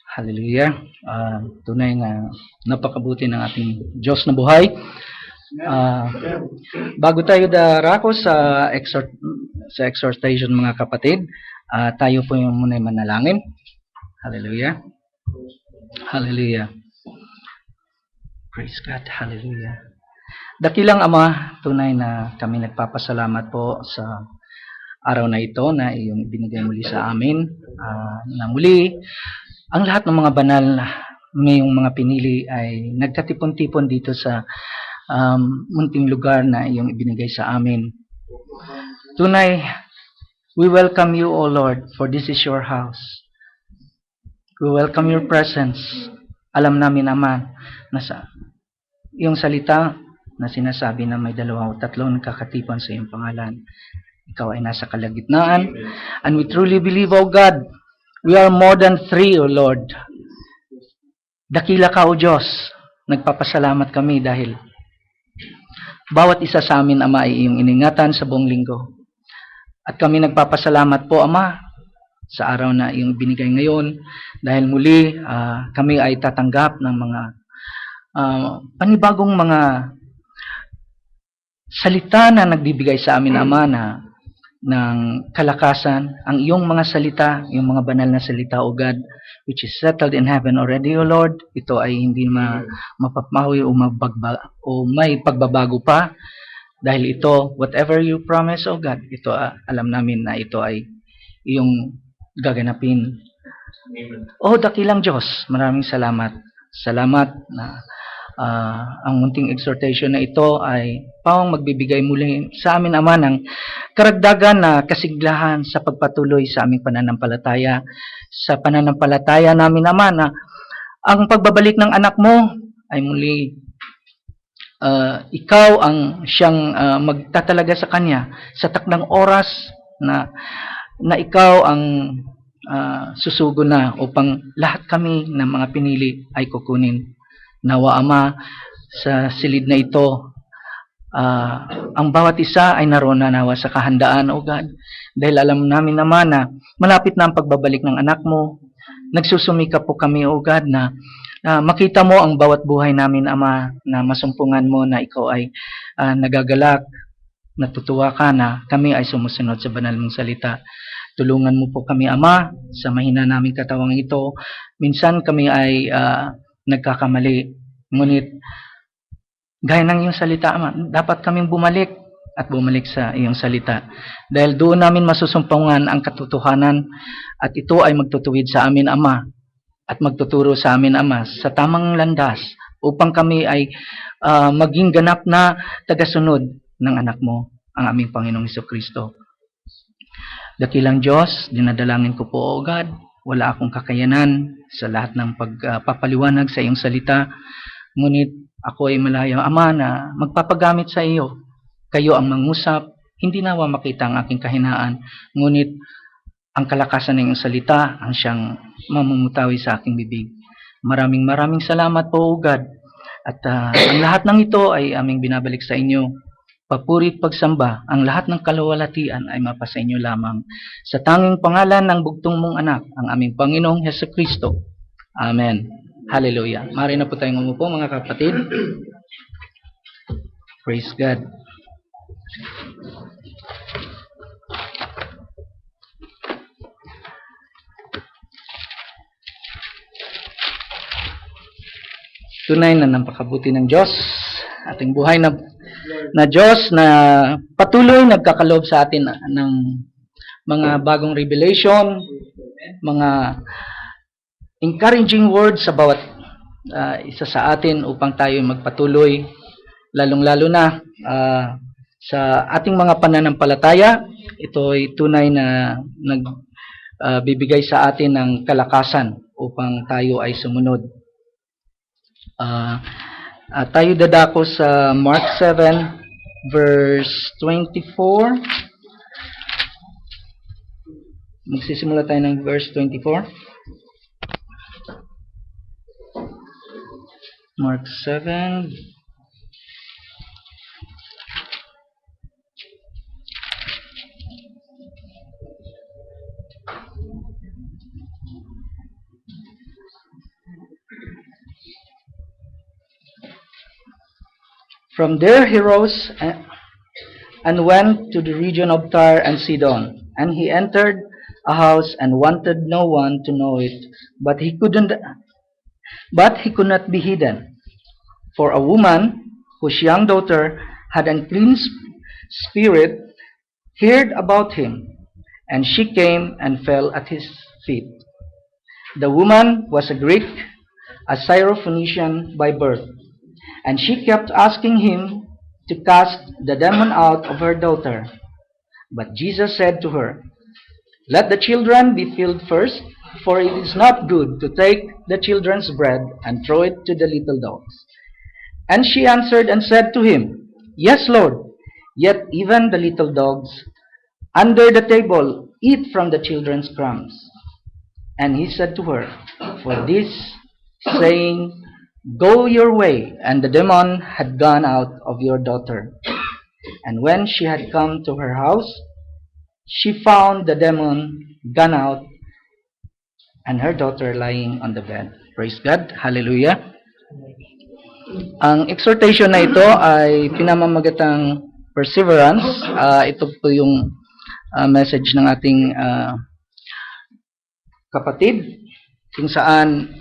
Hallelujah. Tunay na napakabuti ng ating Diyos na buhay. Ah, Bago tayo darako sa exhortation mga kapatid, tayo po yung muna manalangin. Hallelujah. Hallelujah. Praise God. Hallelujah. Dakilang Ama, tunay na kami nagpapasalamat po sa araw na ito na iyong ibinigay muli sa amin. Na muli, ang lahat ng mga banal na ngayong mga pinili ay nagkatipon-tipon dito sa munting lugar na iyong ibinigay sa amin. Tunay, we welcome you, O Lord, for this is your house. We welcome your presence. Alam namin naman na sa iyong salita na sinasabi na may 2 o 3 nakakatipon sa iyong pangalan. Ikaw ay nasa kalagitnaan. And we truly believe, O God, we are more than 3, O Lord. Dakila ka, O Diyos. Nagpapasalamat kami dahil bawat isa sa amin, Ama, ay iyong iningatan sa buong linggo. At kami nagpapasalamat po, Ama, sa araw na iyong binigay ngayon dahil muli kami ay tatanggap ng mga panibagong mga salita na nagbibigay sa amin, Ama, ng kalakasan, ang iyong mga salita, yung mga banal na salita, O God, which is settled in heaven already, O Lord. Ito ay hindi mapapamawi o may pagbabago pa. Dahil ito, whatever you promise, O God, ito alam namin na ito ay iyong gaganapin. O dakilang Diyos, maraming salamat. Salamat na ang munting exhortation na ito ay pawang magbibigay muli sa amin, Ama, ng karagdagan na kasiglahan sa pagpatuloy sa aming pananampalataya. Sa pananampalataya namin, Ama, na ang pagbabalik ng anak mo ay muli ikaw ang siyang magtatalaga sa kanya sa takdang oras na ikaw ang susugo na upang lahat kami ng mga pinili ay kukunin. Nawa, Ama, sa silid na ito, ang bawat isa ay naroon na nawa sa kahandaan, O God. Dahil alam namin naman na malapit na ang pagbabalik ng anak mo. Nagsusumika po kami, O God, na makita mo ang bawat buhay namin, Ama, na masumpungan mo na ikaw ay nagagalak, natutuwa ka na kami ay sumusunod sa banal mong salita. Tulungan mo po kami, Ama, sa mahina naming katawang ito. Minsan kami ay nagkakamali. Ngunit, gaya ng iyong salita, Ama, dapat kaming bumalik sa iyong salita. Dahil doon namin masusumpungan ang katotohanan at ito ay magtutuwid sa amin, Ama, at magtuturo sa amin, Ama, sa tamang landas upang kami ay maging ganap na tagasunod ng anak mo, ang aming Panginoong Hesukristo. Dakilang Diyos, dinadalangin ko po, O God, wala akong kakayanan sa lahat ng pagpapaliwanag sa iyong salita. Ngunit ako ay malaya, Ama, na magpapagamit sa iyo. Kayo ang mangusap, hindi nawa makita ang aking kahinaan. Ngunit ang kalakasan ng iyong salita ang siyang mamumutawi sa aking bibig. Maraming salamat po, O God. At ang lahat ng ito ay aming binabalik sa inyo. Papuri at pagsamba, ang lahat ng kaluwalhatian ay mapasa inyo lamang. Sa tanging pangalan ng bugtong mong anak, ang aming Panginoong Hesukristo. Amen. Hallelujah. Mari na po tayong umupo, mga kapatid. Praise God. Tunay na napakabuti ng Diyos, ating buhay na Diyos na patuloy nagkakaloob sa atin ng mga bagong revelation, mga encouraging words sa bawat isa sa atin upang tayo magpatuloy, lalong-lalo na sa ating mga pananampalataya. Ito ay tunay na nagbibigay sa atin ng kalakasan upang tayo ay sumunod. Tayo dadako sa Mark 7 verse 24. Magsisimula tayo ng verse 24. Mark 7 From there he rose and went to the region of Tyre and Sidon. And he entered a house and wanted no one to know it, but he could not be hidden. For a woman whose young daughter had an unclean spirit heard about him, and she came and fell at his feet. The woman was a Greek, a Syrophoenician by birth, and she kept asking him to cast the demon out of her daughter. But Jesus said to her, "Let the children be filled first, for it is not good to take the children's bread and throw it to the little dogs." And she answered and said to him, "Yes, Lord, yet even the little dogs under the table eat from the children's crumbs." And he said to her, "For this saying, go your way," and the demon had gone out of your daughter. And when she had come to her house, she found the demon gone out and her daughter lying on the bed. Praise God. Hallelujah. Ang exhortation na ito ay pinamamagatang perseverance. Ito po yung message ng ating kapatid, kung saan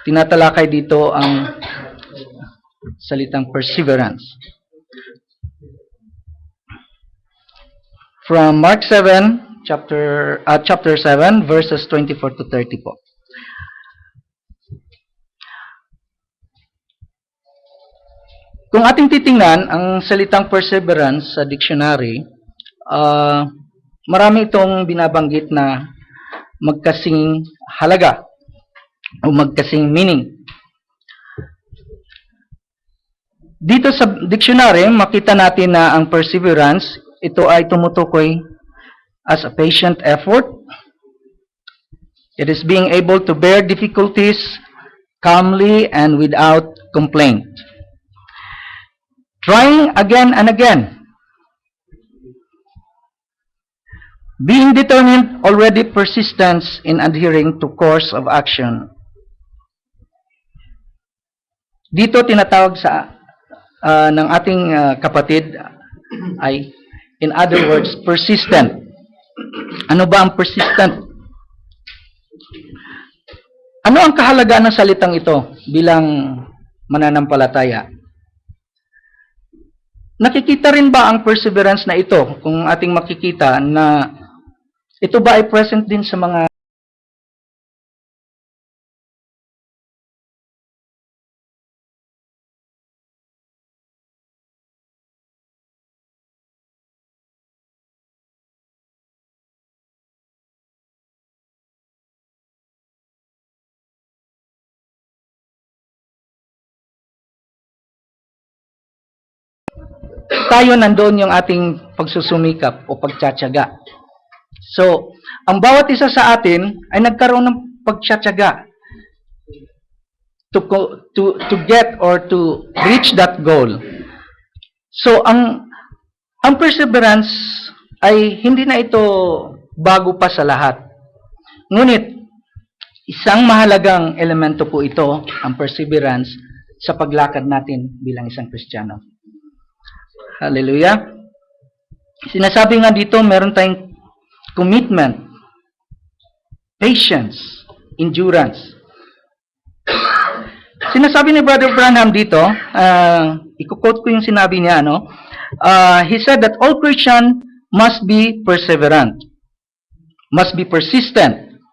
tinatalakay dito ang salitang perseverance. From Mark 7, chapter 7, verses 24 to 30 po. Kung ating titingnan ang salitang perseverance sa dictionary, marami itong binabanggit na magkasing halaga o magkasing meaning. Dito sa dictionary, makita natin na ang perseverance, ito ay tumutukoy as a patient effort. It is being able to bear difficulties calmly and without complaint. Trying again and again. Being determined, already persistence in adhering to course of action. Dito tinatawag sa ng ating kapatid ay, in other words, persistent. Ano ba ang persistent? Ano ang kahalagaan ng salitang ito bilang mananampalataya? Nakikita rin ba ang perseverance na ito, kung ating makikita na ito ba ay present din sa mga tayo nandoon yung ating pagsusumikap o pagtsatsaga. So, ang bawat isa sa atin ay nagkaroon ng pagtsatsaga to get or to reach that goal. So, ang perseverance ay hindi na ito bago pa sa lahat. Ngunit, isang mahalagang elemento po ito, ang perseverance, sa paglakad natin bilang isang Kristiyano. Hallelujah. Sinasabi nga dito, meron tayong commitment, patience, endurance. Sinasabi ni Brother Branham dito, i-quote ko yung sinabi niya, he said that all Christians must be perseverant, must be persistent.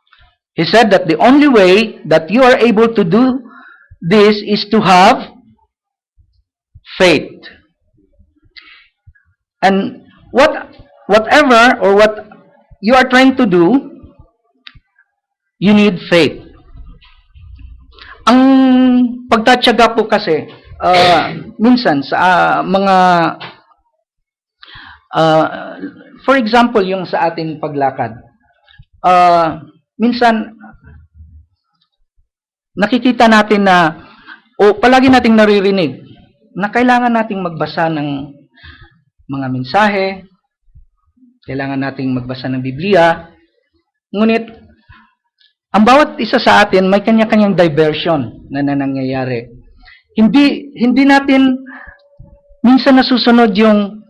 He said that the only way that you are able to do this is to have faith. And whatever or what you are trying to do, you need faith. Ang pagtatyaga po kasi, minsan sa mga, for example, yung sa ating paglakad, minsan nakikita natin na, o palagi nating naririnig, na kailangan nating magbasa ng mga mensahe, kailangan nating magbasa ng Biblia. Ngunit, ang bawat isa sa atin may kanya-kanyang diversion na nangyayari. hindi natin minsan nasusunod yung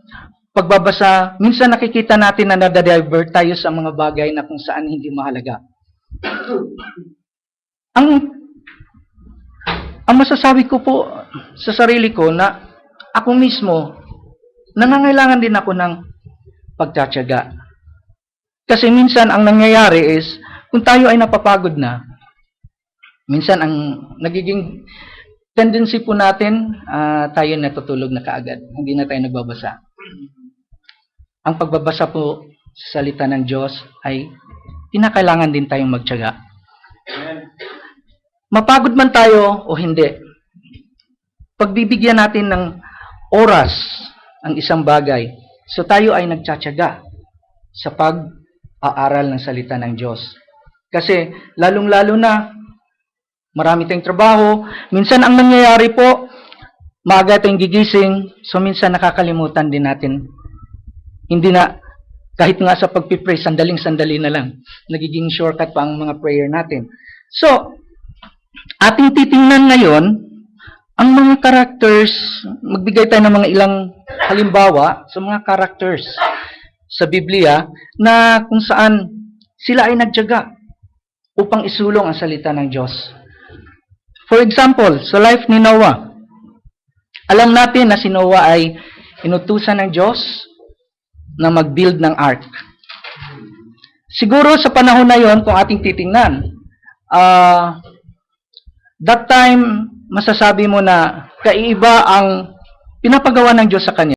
pagbabasa, minsan nakikita natin na nadadivert tayo sa mga bagay na kung saan hindi mahalaga. Ang masasabi ko po sa sarili ko na ako mismo, nangangailangan din ako ng pagtsatsaga. Kasi minsan ang nangyayari is, kung tayo ay napapagod na, minsan ang nagiging tendency po natin, tayo natutulog na kaagad. Hindi na tayo nagbabasa. Ang pagbabasa po sa salita ng Diyos ay kinakailangan din tayong magtiyaga. Mapagod man tayo o hindi, pagbibigyan natin ng oras ang isang bagay, so tayo ay nagtsatsaga sa pag-aaral ng salita ng Diyos. Kasi lalong-lalo na, marami tayong trabaho. Minsan ang nangyayari po, maaga tayong gigising, so minsan nakakalimutan din natin. Hindi na, kahit nga sa pagpipray, sandaling-sandali na lang. Nagiging shortcut pa ang mga prayer natin. So, ating titingnan ngayon, ang mga characters, magbigay tayo ng mga ilang halimbawa sa mga characters sa Biblia na kung saan sila ay nagtiyaga upang isulong ang salita ng Diyos. For example, sa life ni Noah, alam natin na si Noah ay inutusan ng Diyos na mag-build ng ark. Siguro sa panahon na yon, kung ating titingnan, that time, masasabi mo na kaiba ang pinapagawa ng Diyos sa kanya.